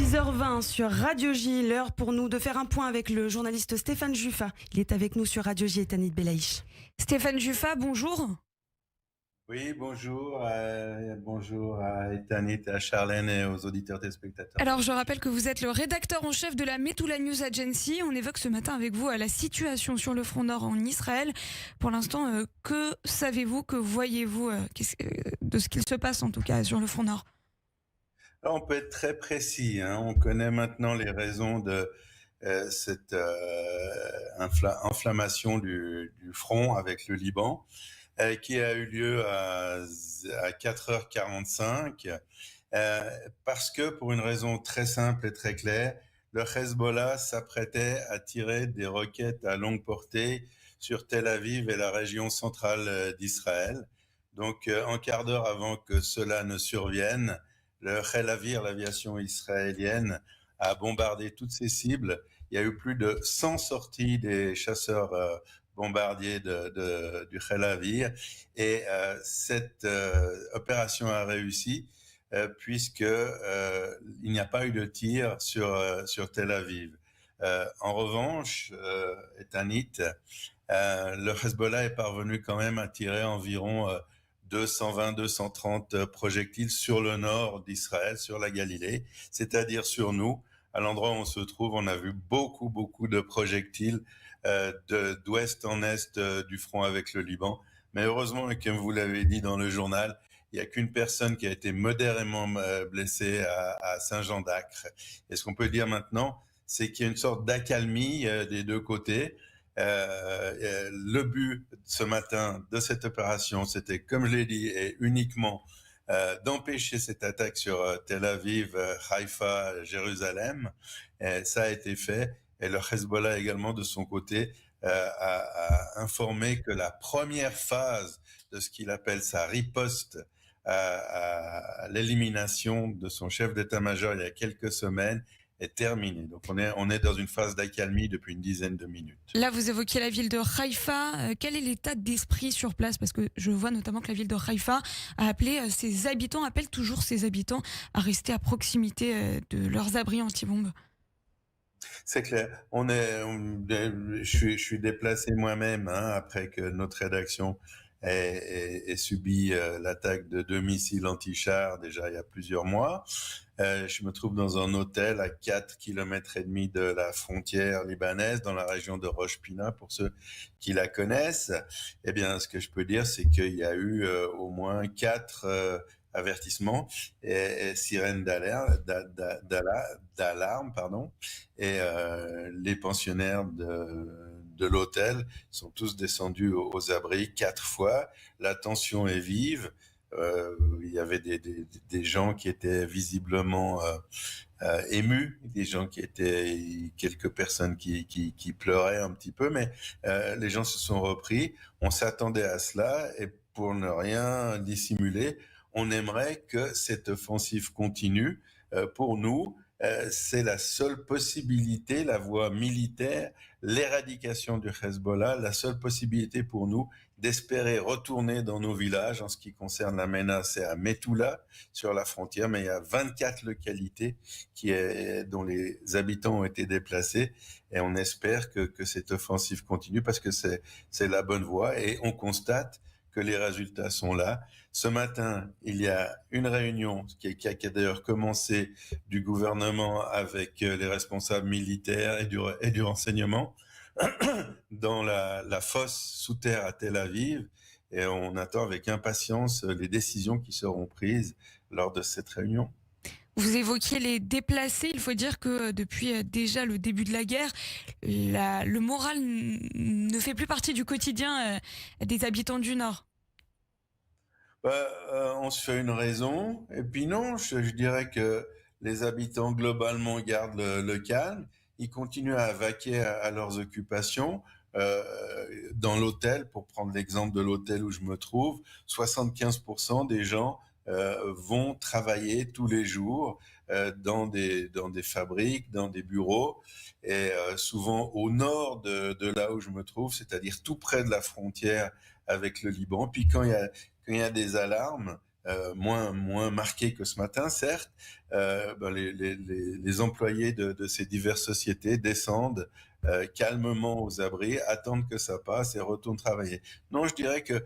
6h20 sur Radio J, l'heure pour nous de faire un point avec le journaliste Stéphane Juffa. Il est avec nous sur Radio J et Tanit Belaïch. Stéphane Juffa, bonjour. Oui, bonjour. Bonjour à Etanit, à Charlène et aux auditeurs et spectateurs. Alors, je rappelle que vous êtes le rédacteur en chef de la Metula News Agency. On évoque ce matin avec vous la situation sur le front nord en Israël. Pour l'instant, que savez-vous, que voyez-vous de ce qu'il se passe en tout cas sur le front nord? Alors, on peut être très précis. On connaît maintenant les raisons de cette inflammation du front avec le Liban. Qui a eu lieu à 4h45, parce que pour une raison très simple et très claire, le Hezbollah s'apprêtait à tirer des roquettes à longue portée sur Tel Aviv et la région centrale d'Israël. Donc, un quart d'heure avant que cela ne survienne, le Tel Aviv, l'aviation israélienne, a bombardé toutes ses cibles. Il y a eu plus de 100 sorties des chasseurs bombardier du Tel Aviv, et cette opération a réussi puisque il n'y a pas eu de tir sur Tel Aviv. En revanche, Etanit, le Hezbollah est parvenu quand même à tirer environ 220-230 projectiles sur le nord d'Israël, sur la Galilée, c'est-à-dire sur nous. À l'endroit où on se trouve, on a vu beaucoup de projectiles d'ouest en est du front avec le Liban. Mais heureusement, et comme vous l'avez dit dans le journal, il n'y a qu'une personne qui a été modérément blessée à Saint-Jean-d'Acre. Et ce qu'on peut dire maintenant, c'est qu'il y a une sorte d'accalmie des deux côtés. Le but ce matin de cette opération, c'était, comme je l'ai dit, et uniquement d'empêcher cette attaque sur Tel Aviv, Haïfa, Jérusalem. Et ça a été fait. Et le Hezbollah également, de son côté, a informé que la première phase de ce qu'il appelle sa riposte à l'élimination de son chef d'état-major il y a quelques semaines est terminée. Donc on est dans une phase d'accalmie depuis une dizaine de minutes. Là, vous évoquiez la ville de Haïfa. Quel est l'état d'esprit sur place? Parce que je vois notamment que la ville de Haïfa appelle toujours ses habitants à rester à proximité de leurs abris anti-bombes. C'est clair. Je suis déplacé moi-même après que notre rédaction ait subi l'attaque de 2 missiles anti-chars déjà il y a plusieurs mois. Je me trouve dans un hôtel à 4,5 km de la frontière libanaise, dans la région de Rosh Pina, pour ceux qui la connaissent. Eh bien, ce que je peux dire, c'est qu'il y a eu au moins 4 avertissements et sirènes d'alarme, pardon. Et les pensionnaires de l'hôtel sont tous descendus aux abris 4 fois. La tension est vive. Il y avait des gens qui étaient visiblement émus, quelques personnes qui pleuraient un petit peu, mais les gens se sont repris. On s'attendait à cela, et pour ne rien dissimuler, on aimerait que cette offensive continue. Pour nous, c'est la seule possibilité, la voie militaire, l'éradication du Hezbollah, la seule possibilité pour nous d'espérer retourner dans nos villages. En ce qui concerne la MENA, c'est à Metula, sur la frontière, mais il y a 24 localités dont les habitants ont été déplacés, et on espère que cette offensive continue, parce que c'est la bonne voie, et on constate que les résultats sont là. Ce matin, il y a une réunion qui a d'ailleurs commencé du gouvernement avec les responsables militaires et du renseignement dans la fosse sous terre à Tel Aviv, et on attend avec impatience les décisions qui seront prises lors de cette réunion. Vous évoquiez les déplacés. Il faut dire que depuis déjà le début de la guerre, le moral ne fait plus partie du quotidien des habitants du Nord. On se fait une raison, et puis non, je dirais que les habitants globalement gardent le calme. Ils continuent à vaquer à leurs occupations. Dans l'hôtel, pour prendre l'exemple de l'hôtel où je me trouve, 75% des gens vont travailler tous les jours dans des fabriques, dans des bureaux, et souvent au nord de là où je me trouve, c'est-à-dire tout près de la frontière avec le Liban. Puis quand il y a des alarmes, moins marquée que ce matin, certes, les employés de ces diverses sociétés descendent calmement aux abris, attendent que ça passe et retournent travailler. Non, je dirais que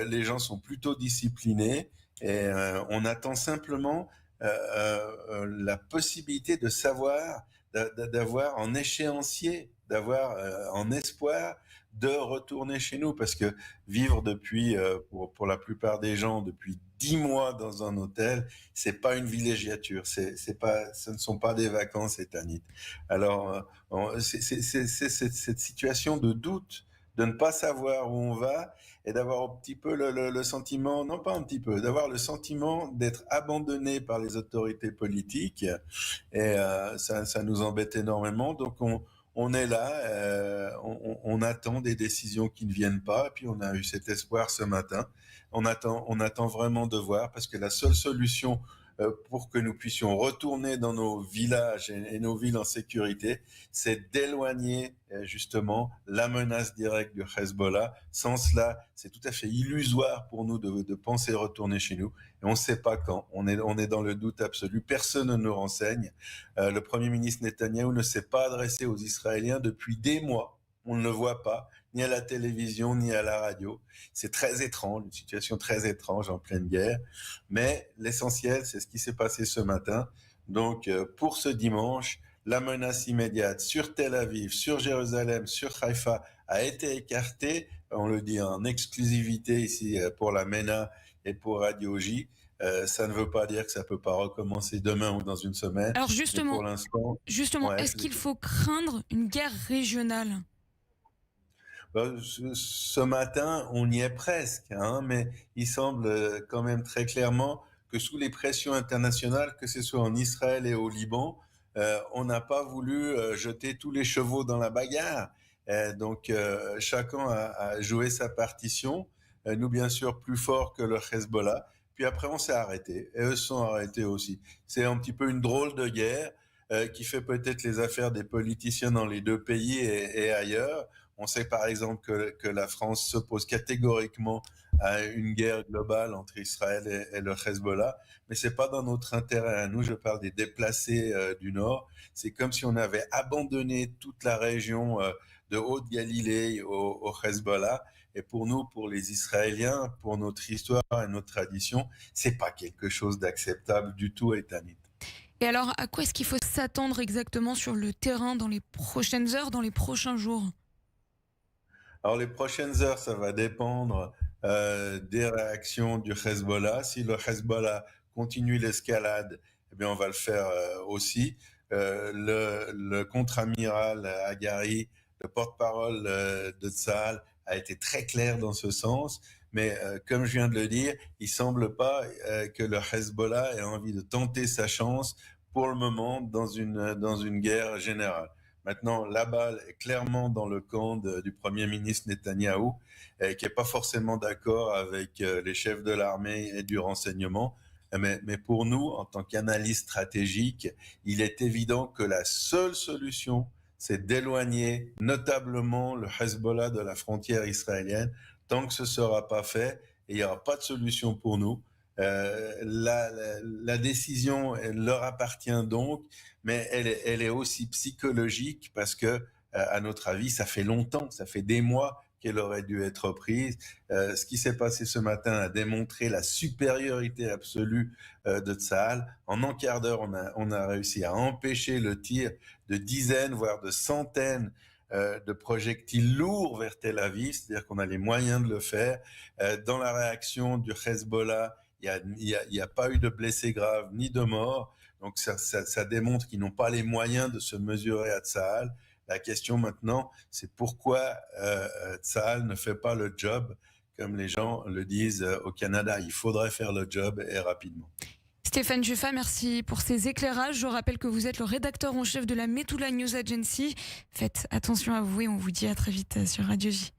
les gens sont plutôt disciplinés et on attend simplement la possibilité de savoir, d'avoir en échéancier, d'avoir en espoir de retourner chez nous, parce que vivre depuis, pour la plupart des gens, depuis 10 mois dans un hôtel, c'est pas une villégiature, c'est pas, ce ne sont pas des vacances éternites. Alors, c'est cette situation de doute, de ne pas savoir où on va, et d'avoir un petit peu le sentiment, non pas un petit peu, d'avoir le sentiment d'être abandonné par les autorités politiques, et ça nous embête énormément. Donc on est là, on attend des décisions qui ne viennent pas, et puis on a eu cet espoir ce matin. On attend vraiment de voir, parce que la seule solution pour que nous puissions retourner dans nos villages et nos villes en sécurité, c'est d'éloigner justement la menace directe du Hezbollah. Sans cela, c'est tout à fait illusoire pour nous de penser retourner chez nous. Et on ne sait pas quand. On est dans le doute absolu. Personne ne nous renseigne. Le Premier ministre Netanyahou ne s'est pas adressé aux Israéliens depuis des mois. On ne le voit pas, ni à la télévision, ni à la radio. C'est très étrange, une situation très étrange en pleine guerre. Mais l'essentiel, c'est ce qui s'est passé ce matin. Donc, pour ce dimanche, la menace immédiate sur Tel Aviv, sur Jérusalem, sur Haïfa a été écartée. On le dit en exclusivité ici pour la MENA et pour Radio J. Ça ne veut pas dire que ça ne peut pas recommencer demain ou dans une semaine. Alors justement, pour l'instant, ouais, est-ce qu'il faut craindre une guerre régionale ? Ce matin, on y est presque, hein, mais il semble quand même très clairement que sous les pressions internationales, que ce soit en Israël et au Liban, on n'a pas voulu jeter tous les chevaux dans la bagarre. Donc chacun a joué sa partition. Nous, bien sûr, plus fort que le Hezbollah. Puis après, on s'est arrêté. Et eux se sont arrêtés aussi. C'est un petit peu une drôle de guerre qui fait peut-être les affaires des politiciens dans les deux pays et ailleurs. On sait par exemple que la France s'oppose catégoriquement à une guerre globale entre Israël et le Hezbollah, mais c'est pas dans notre intérêt à nous. Je parle des déplacés du Nord. C'est comme si on avait abandonné toute la région de Haute-Galilée au Hezbollah. Et pour nous, pour les Israéliens, pour notre histoire et notre tradition, c'est pas quelque chose d'acceptable du tout, Eitanit. Et alors, à quoi est-ce qu'il faut s'attendre exactement sur le terrain dans les prochaines heures, dans les prochains jours ? Alors les prochaines heures, ça va dépendre des réactions du Hezbollah. Si le Hezbollah continue l'escalade, eh bien on va le faire aussi. Le contre-amiral Hagari, le porte-parole de Tsahal, a été très clair dans ce sens. Mais comme je viens de le dire, il semble pas que le Hezbollah ait envie de tenter sa chance pour le moment dans une guerre générale. Maintenant, la balle est clairement dans le camp du Premier ministre Netanyahou, qui n'est pas forcément d'accord avec les chefs de l'armée et du renseignement. Mais pour nous, en tant qu'analyste stratégique, il est évident que la seule solution, c'est d'éloigner notablement le Hezbollah de la frontière israélienne. Tant que ce ne sera pas fait, il n'y aura pas de solution pour nous. La décision leur appartient donc, mais elle est aussi psychologique parce que, à notre avis, ça fait longtemps, ça fait des mois qu'elle aurait dû être prise. Ce qui s'est passé ce matin a démontré la supériorité absolue de Tsahal. En un quart d'heure, on a réussi à empêcher le tir de dizaines, voire de centaines de projectiles lourds vers Tel Aviv, c'est-à-dire qu'on a les moyens de le faire. Dans la réaction du Hezbollah, il n'y a pas eu de blessés graves ni de morts. Donc ça démontre qu'ils n'ont pas les moyens de se mesurer à Tsahal. La question maintenant, c'est pourquoi Tsahal ne fait pas le job, comme les gens le disent au Canada. Il faudrait faire le job et rapidement. Stéphane Juffa, merci pour ces éclairages. Je rappelle que vous êtes le rédacteur en chef de la Metula News Agency. Faites attention à vous et on vous dit à très vite sur Radio J.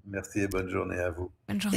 Merci et bonne journée à vous. Bonne journée.